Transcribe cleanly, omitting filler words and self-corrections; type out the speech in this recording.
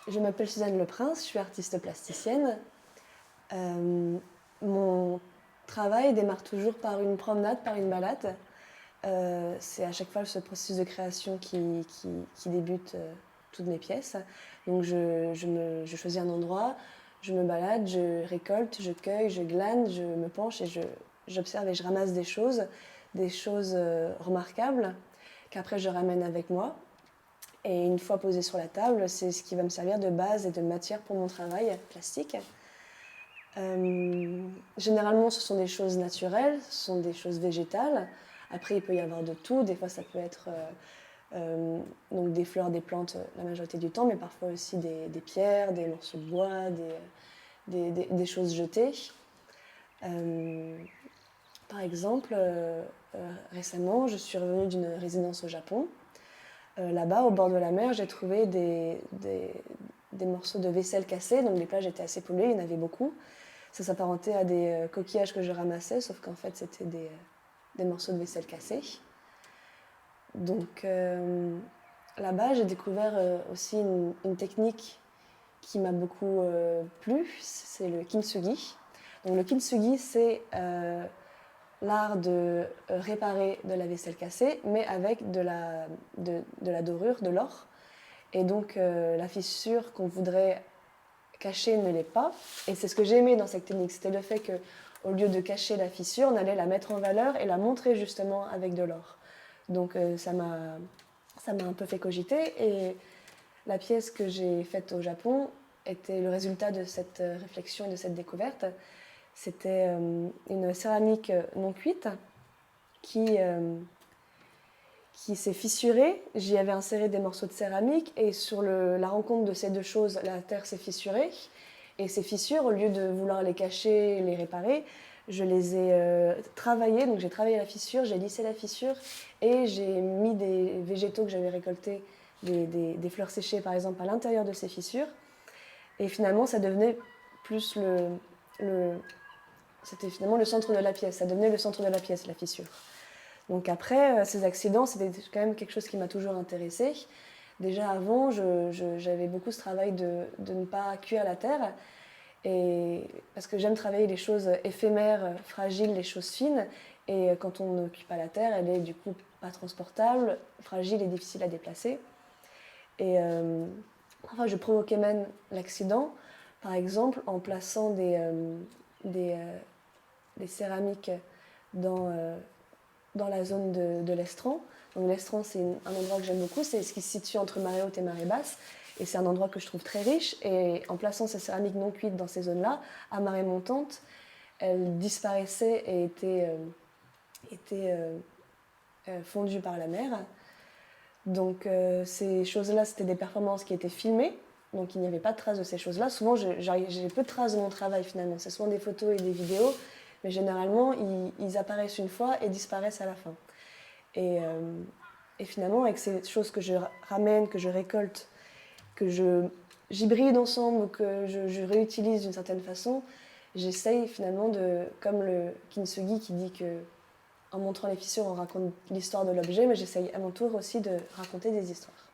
Je m'appelle Suzanne Leprince, je suis artiste plasticienne. Mon travail démarre toujours par une promenade, par une balade. C'est à chaque fois ce processus de création qui débute toutes mes pièces. Donc je choisis un endroit, je me balade, je récolte, je cueille, je glane, je me penche et j'observe et je ramasse des choses remarquables qu'après je ramène avec moi. Et une fois posé sur la table, c'est ce qui va me servir de base et de matière pour mon travail plastique. Généralement, ce sont des choses naturelles, ce sont des choses végétales. Après, il peut y avoir de tout. Des fois, ça peut être donc des fleurs, des plantes la majorité du temps, mais parfois aussi des pierres, des morceaux de bois, des choses jetées. Par exemple, récemment, je suis revenue d'une résidence au Japon. Là-bas, au bord de la mer, j'ai trouvé des morceaux de vaisselle cassée. Donc les plages étaient assez polluées, il y en avait beaucoup. Ça s'apparentait à des coquillages que je ramassais, sauf qu'en fait, c'était des morceaux de vaisselle cassés. Donc là-bas, j'ai découvert aussi une technique qui m'a beaucoup plu, c'est le kintsugi. Donc le kintsugi, c'est l'art de réparer de la vaisselle cassée, mais avec de la dorure, de l'or. Et donc la fissure qu'on voudrait cacher ne l'est pas. Et c'est ce que j'ai aimé dans cette technique, c'était le fait qu'au lieu de cacher la fissure, on allait la mettre en valeur et la montrer justement avec de l'or. Donc ça m'a un peu fait cogiter. Et la pièce que j'ai faite au Japon était le résultat de cette réflexion et de cette découverte. C'était une céramique non cuite qui s'est fissurée. J'y avais inséré des morceaux de céramique et sur la rencontre de ces deux choses, la terre s'est fissurée. Et ces fissures, au lieu de vouloir les cacher, les réparer, je les ai travaillées. Donc j'ai travaillé la fissure, j'ai lissé la fissure et j'ai mis des végétaux que j'avais récoltés, des fleurs séchées par exemple, à l'intérieur de ces fissures. Et finalement, ça devenait plus c'était finalement le centre de la pièce. Ça devenait le centre de la pièce, la fissure. Donc après, ces accidents, c'était quand même quelque chose qui m'a toujours intéressée. Déjà avant, j'avais beaucoup ce travail de ne pas cuire la terre. Et parce que j'aime travailler les choses éphémères, fragiles, les choses fines. Et quand on ne cuit pas la terre, elle est du coup pas transportable, fragile et difficile à déplacer. Et parfois, je provoquais même l'accident, par exemple en plaçant des céramiques dans la zone de l'Estran. Donc l'Estran, c'est un endroit que j'aime beaucoup, c'est ce qui se situe entre marée haute et marée basse. Et c'est un endroit que je trouve très riche. Et en plaçant ces céramiques non cuites dans ces zones-là, à marée montante, elles disparaissaient et étaient fondues par la mer. Donc ces choses-là, c'était des performances qui étaient filmées. Donc il n'y avait pas de traces de ces choses-là. Souvent, j'ai peu de traces de mon travail finalement. C'est souvent des photos et des vidéos. Mais généralement, ils apparaissent une fois et disparaissent à la fin. Et finalement, avec ces choses que je ramène, que je récolte, que j'hybride ensemble, que je réutilise d'une certaine façon, j'essaye finalement comme le kintsugi qui dit que en montrant les fissures, on raconte l'histoire de l'objet, mais j'essaye à mon tour aussi de raconter des histoires.